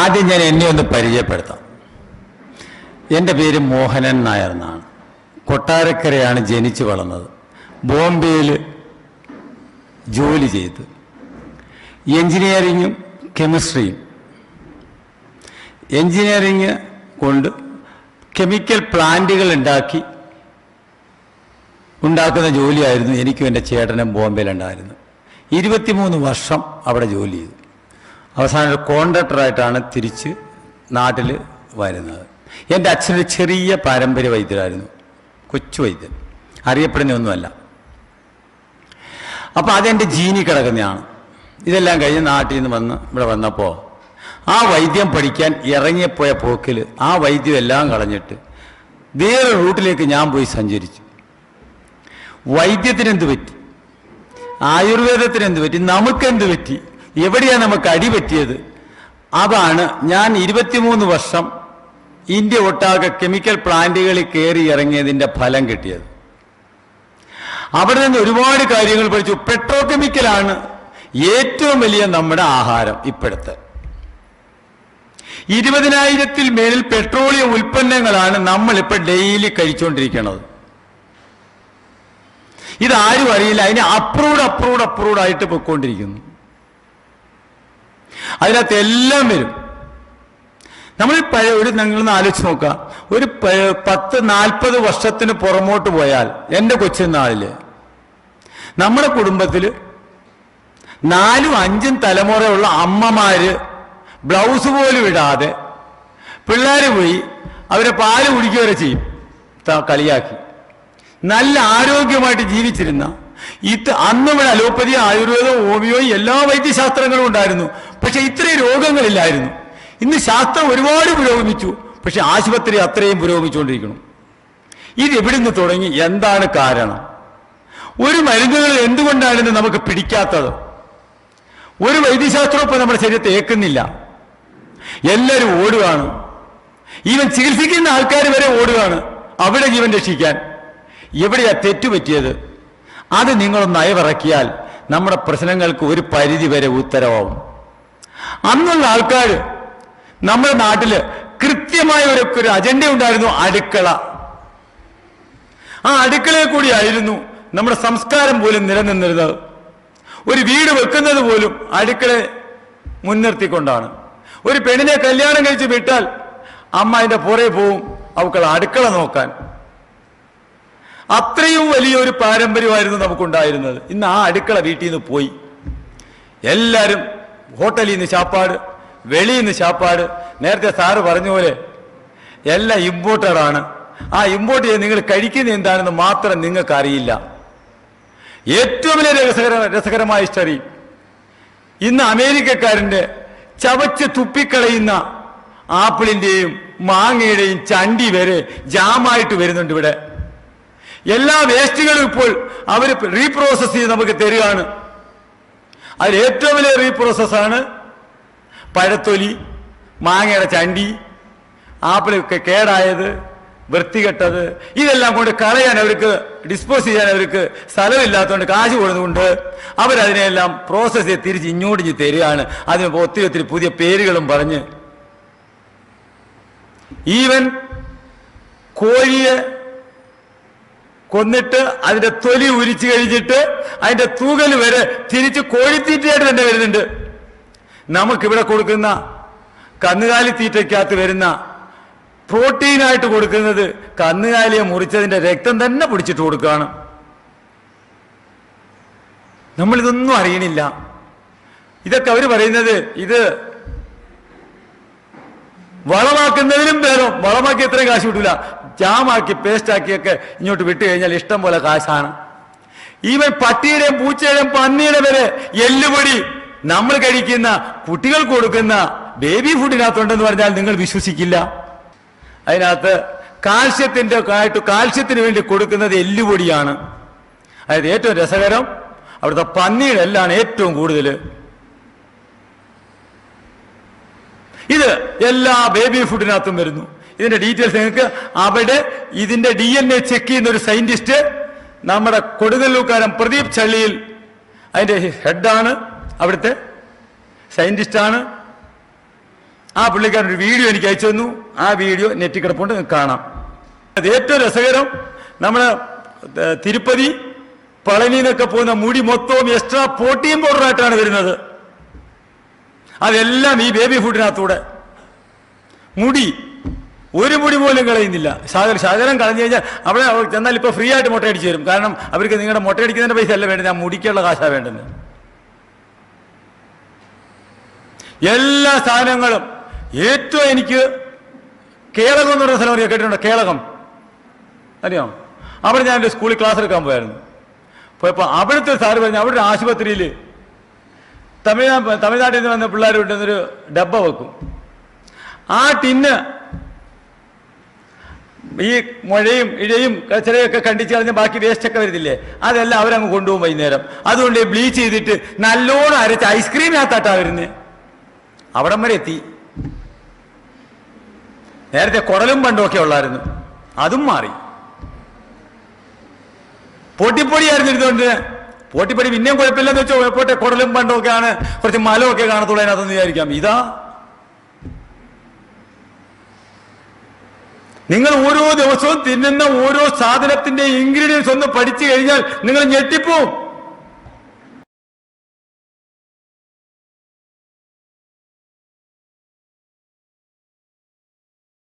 ആദ്യം ഞാൻ എന്നെ ഒന്ന് പരിചയപ്പെടുത്താം. എൻ്റെ പേര് മോഹനൻ നായർ എന്നാണ്. കൊട്ടാരക്കരയാണ് ജനിച്ചു വളർന്നത്. ബോംബെയിൽ ജോലി ചെയ്ത് എൻജിനീയറിങ്ങും കെമിസ്ട്രിയും. എൻജിനീയറിങ് കൊണ്ട് കെമിക്കൽ പ്ലാന്റുകൾ ഉണ്ടാക്കുന്ന ജോലിയായിരുന്നു എനിക്കും എൻ്റെ ചേട്ടനും ബോംബെയിലുണ്ടായിരുന്നു. 23 വർഷം അവിടെ ജോലി ചെയ്തു. അവസാനം ഒരു കോൺട്രാക്ടറായിട്ടാണ് തിരിച്ച് നാട്ടിൽ വരുന്നത്. എൻ്റെ അച്ഛനൊരു ചെറിയ പാരമ്പര്യ വൈദ്യരായിരുന്നു, കൊച്ചു വൈദ്യൻ, അറിയപ്പെടുന്നൊന്നുമല്ല. അപ്പോൾ അതെൻ്റെ ജീനി കിടക്കുന്നതാണ്. ഇതെല്ലാം കഴിഞ്ഞ് നാട്ടിൽ നിന്ന് വന്ന് ഇവിടെ വന്നപ്പോൾ ആ വൈദ്യം പഠിക്കാൻ ഇറങ്ങിപ്പോയ പോക്കിൽ ആ വൈദ്യം എല്ലാം കളഞ്ഞിട്ട് വേറെ റൂട്ടിലേക്ക് ഞാൻ പോയി സഞ്ചരിച്ചു. വൈദ്യത്തിനെന്ത് പറ്റി, ആയുർവേദത്തിനെന്ത് പറ്റി, നമുക്കെന്ത് പറ്റി, എവിടെയാണ് നമുക്ക് അടി പറ്റിയത്? അതാണ് ഞാൻ 23 വർഷം ഇന്ത്യ ഒട്ടാകെ കെമിക്കൽ പ്ലാന്റുകളിൽ കയറി ഇറങ്ങിയതിൻ്റെ ഫലം കിട്ടിയത്. അവിടെ നിന്ന് ഒരുപാട് കാര്യങ്ങൾ പഠിച്ചു. പെട്രോ കെമിക്കലാണ് ഏറ്റവും വലിയ നമ്മുടെ ആഹാരം. ഇപ്പോഴത്തെ 20,000-ൽ മേലിൽ പെട്രോളിയം ഉൽപ്പന്നങ്ങളാണ് നമ്മളിപ്പോൾ ഡെയിലി കഴിച്ചുകൊണ്ടിരിക്കുന്നത്. ഇതാരും അറിയില്ല. അതിന് അപ്രൂവ്ഡ് ആയിട്ട് പൊയ്ക്കൊണ്ടിരിക്കുന്നു. അതിനകത്ത് എല്ലാം വരും. നമ്മൾ നിങ്ങളൊന്ന് ആലോചിച്ച് നോക്കുക. ഒരു 10-40 വർഷത്തിന് പുറമോട്ട് പോയാൽ എൻ്റെ കൊച്ചുനാളിൽ നമ്മുടെ കുടുംബത്തിൽ 4-5 തലമുറയുള്ള അമ്മമാര് ബ്ലൗസ് പോലും ഇടാതെ പിള്ളേർ പോയി അവരെ പാല് കുടിക്കുകവരെ ചെയ്യും, കളിയാക്കി. നല്ല ആരോഗ്യമായിട്ട് ജീവിച്ചിരുന്ന അന്ന് ഇവിടെ അലോപ്പതി, ആയുർവേദം, ഹോമിയോ എല്ലാ വൈദ്യശാസ്ത്രങ്ങളും ഉണ്ടായിരുന്നു. പക്ഷെ ഇത്രയും രോഗങ്ങളില്ലായിരുന്നു. ഇന്ന് ശാസ്ത്രം ഒരുപാട് പുരോഗമിച്ചു, പക്ഷെ ആശുപത്രി അത്രയും പുരോഗമിച്ചുകൊണ്ടിരിക്കണം. ഇത് എവിടെ നിന്ന് തുടങ്ങി? എന്താണ് കാരണം? ഒരു മരുന്നുകൾ എന്തുകൊണ്ടാണ് നമുക്ക് പിടിക്കാത്തത്? ഒരു വൈദ്യശാസ്ത്രം ഇപ്പം നമ്മുടെ ശരീരത്തെ ഏൽക്കുന്നില്ല. എല്ലാവരും ഓടുകയാണ്. ഈവൻ ചികിത്സിക്കുന്ന ആൾക്കാർ വരെ ഓടുകയാണ് അവിടെ ജീവൻ രക്ഷിക്കാൻ. എവിടെയാ തെറ്റുപറ്റിയത്? അത് നിങ്ങളൊന്ന് അയവിറക്കിയാൽ നമ്മുടെ പ്രശ്നങ്ങൾക്ക് ഒരു പരിധി വരെ ഉത്തരവാകും. അന്നുള്ള ആൾക്കാർ നമ്മുടെ നാട്ടില് കൃത്യമായ ഒരു അജണ്ട ഉണ്ടായിരുന്നു, അടുക്കള. ആ അടുക്കളയിൽ കൂടിയായിരുന്നു നമ്മുടെ സംസ്കാരം പോലും നിലനിന്നിരുന്നത്. ഒരു വീട് വെക്കുന്നത് പോലും അടുക്കളയെ മുൻനിർത്തിക്കൊണ്ടാണ്. ഒരു പെണ്ണിനെ കല്യാണം കഴിച്ച് വിട്ടാൽ അമ്മ അതിൻ്റെ പുറകെ പോവും അവൾക്ക് അടുക്കള നോക്കാൻ. അത്രയും വലിയൊരു പാരമ്പര്യമായിരുന്നു നമുക്കുണ്ടായിരുന്നത്. ഇന്ന് ആ അടുക്കള വീട്ടിൽ നിന്ന് പോയി. എല്ലാവരും ഹോട്ടലിൽ നിന്ന് ശാപ്പാട്, വെളിയിൽ നിന്ന് ശാപ്പാട്. നേരത്തെ സാറ് പറഞ്ഞ പോലെ എല്ലാം ഇമ്പോർട്ടഡാണ്. ആ ഇമ്പോർട്ട് ചെയ്ത് നിങ്ങൾ കഴിക്കുന്ന എന്താണെന്ന് മാത്രം നിങ്ങൾക്ക് അറിയില്ല. ഏറ്റവും വലിയ രസകരമായ സ്റ്റഡി, ഇന്ന് അമേരിക്കക്കാരൻ്റെ ചവച്ച് തുപ്പിക്കളയുന്ന ആപ്പിളിൻ്റെയും മാങ്ങയുടെയും ചണ്ടി വരെ ജാമായിട്ട് വരുന്നുണ്ട് ഇവിടെ. എല്ലാ വേസ്റ്റുകളും ഇപ്പോൾ അവർ റീപ്രോസസ് ചെയ്ത് നമുക്ക് തരികയാണ്. അതിൽ ഏറ്റവും വലിയ റീപ്രോസസ്സാണ് പഴത്തൊലി, മാങ്ങയുടെ ചണ്ടി, ആപ്പിളൊക്കെ കേടായത്, വൃത്തികെട്ടത്. ഇതെല്ലാം കൊണ്ട് കളയാൻ അവർക്ക്, ഡിസ്പോസ് ചെയ്യാൻ അവർക്ക് സ്ഥലമില്ലാത്തതുകൊണ്ട് കാശ് കൊടുത്തുകൊണ്ട് അവരതിനെല്ലാം പ്രോസസ് ചെയ്ത് തിരിച്ച് ഇങ്ങോട്ട് തരികയാണ്. അതിന് ഒത്തിരി പുതിയ പേരുകളും പറഞ്ഞ്. ഈവൻ കോഴിയെ കൊന്നിട്ട് അതിന്റെ തൊലി ഉരിച്ചു കഴിഞ്ഞിട്ട് അതിന്റെ തൂകൽ വരെ തിരിച്ച് കോഴിത്തീറ്റയായിട്ട് തന്നെ വരുന്നുണ്ട്. നമുക്കിവിടെ കൊടുക്കുന്ന കന്നുകാലി തീറ്റയ്ക്കകത്ത് വരുന്ന പ്രോട്ടീനായിട്ട് കൊടുക്കുന്നത് കന്നുകാലിയെ മുറിച്ചതിന്റെ രക്തം തന്നെ പിടിച്ചിട്ട് കൊടുക്കുകയാണ്. നമ്മളിതൊന്നും അറിയണില്ല. ഇതൊക്കെ അവർ പറയുന്നത് ഇത് വളമാക്കുന്നതിലും ഭേദം. വളമാക്കി എത്രയും കാശ് കിട്ടൂല, ജാമാക്കി പേസ്റ്റാക്കിയൊക്കെ ഇങ്ങോട്ട് വിട്ടു കഴിഞ്ഞാൽ ഇഷ്ടം പോലെ കാശാണ്. ഈവൻ പട്ടിയുടെയും പൂച്ചയുടെയും പന്നിയുടെ വരെ എല്ലുപൊടി നമ്മൾ കഴിക്കുന്ന കുട്ടികൾക്ക് കൊടുക്കുന്ന ബേബി ഫുഡിനകത്തുണ്ടെന്ന് പറഞ്ഞാൽ നിങ്ങൾ വിശ്വസിക്കില്ല. അതിനകത്ത് കാൽസ്യത്തിന് വേണ്ടി കൊടുക്കുന്നത് എല്ലുപൊടിയാണ്. അതായത് ഏറ്റവും രസകരം, അവിടുത്തെ പന്നിയുടെ എല്ലാണ് ഏറ്റവും കൂടുതൽ. ഇത് എല്ലാ ബേബി ഫുഡിനകത്തും വരുന്നു. ഇതിന്റെ ഡീറ്റെയിൽസ് നിങ്ങൾക്ക് അവിടെ ഇതിന്റെ DNA ചെക്ക് ചെയ്യുന്ന ഒരു സയന്റിസ്റ്റ് നമ്മുടെ കൊടുങ്ങല്ലൂർക്കാരൻ പ്രദീപ് ചള്ളിയിൽ അതിന്റെ ഹെഡാണ്, അവിടുത്തെ സയന്റിസ്റ്റാണ്. ആ പുള്ളിക്കാരൻ ഒരു വീഡിയോ എനിക്ക് അയച്ചു തന്നു. ആ വീഡിയോ നെറ്റിൽ കിടപ്പുണ്ട്, കാണാം. അത് ഏറ്റവും രസകരം, നമ്മള് തിരുപ്പതി പളനിന്നൊക്കെ പോകുന്ന മുടി മൊത്തവും എക്സ്ട്രാ പ്രോട്ടീൻ പൗഡറായിട്ടാണ് വരുന്നത്. അതെല്ലാം ഈ ബേബി ഫുഡിനകത്തൂടെ. മുടി ഒരു മുടി പോലും കളയുന്നില്ല. ശകലം കളഞ്ഞു കഴിഞ്ഞാൽ അവിടെ ചെന്നാൽ ഇപ്പൊ ഫ്രീ ആയിട്ട് മുട്ടയടിച്ചു തരും. കാരണം അവർക്ക് നിങ്ങളുടെ മുട്ടയടിക്കുന്നതിന്റെ പൈസ അല്ല വേണ്ടത്, ആ മുടിക്കുള്ള കാശാ വേണ്ടത്. എല്ലാ സാധനങ്ങളും. ഏറ്റവും എനിക്ക് കേളകം എന്ന് പറയുന്ന സ്ഥലം കേട്ടിട്ടുണ്ടോ? കേളകം അറിയാം. അവിടെ ഞാൻ എൻ്റെ സ്കൂളിൽ ക്ലാസ് എടുക്കാൻ പോയായിരുന്നു. പോയപ്പോൾ അവിടുത്തെ സാറ് പറഞ്ഞു, അവിടെ ഒരു ആശുപത്രിയിൽ തമിഴ്നാട്ടിൽ നിന്ന് വന്ന പിള്ളേർ വിട്ടുന്നൊരു ഡബ്ബ വെക്കും. ആ ടിന്ന് ഈ മുഴയും ഇഴയും കച്ചറയൊക്കെ കണ്ടിച്ച് കളഞ്ഞ ബാക്കി വേസ്റ്റൊക്കെ വരുന്നില്ലേ, അതെല്ലാം അവരങ്ങ് കൊണ്ടുപോകും വൈകുന്നേരം. അതുകൊണ്ട് ബ്ലീച്ച് ചെയ്തിട്ട് നല്ലോണം അരച്ച് ഐസ്ക്രീമിനകത്താട്ടാ വരുന്നത്. അവിടം വരെ എത്തി. നേരത്തെ കുടലും പണ്ടുമൊക്കെ ഉള്ളായിരുന്നു, അതും മാറി. പൊട്ടിപ്പൊടിയായിരുന്നു ഇരുന്നുകൊണ്ട്. പൊട്ടിപ്പൊടി പിന്നെയും കുഴപ്പമില്ലെന്ന് വെച്ചോ, പോട്ടെ, കുടലും പണ്ടുമൊക്കെയാണ്, കുറച്ച് മലമൊക്കെ കാണത്തുള്ളൂ അതിനകത്തെന്ന് വിചാരിക്കാം. ഇതാ നിങ്ങൾ ഓരോ ദിവസവും തിന്നുന്ന ഓരോ സാധനത്തിന്റെ ഇൻഗ്രീഡിയൻസ് ഒന്ന് പഠിച്ചു കഴിഞ്ഞാൽ നിങ്ങൾ ഞെട്ടിപ്പോവും.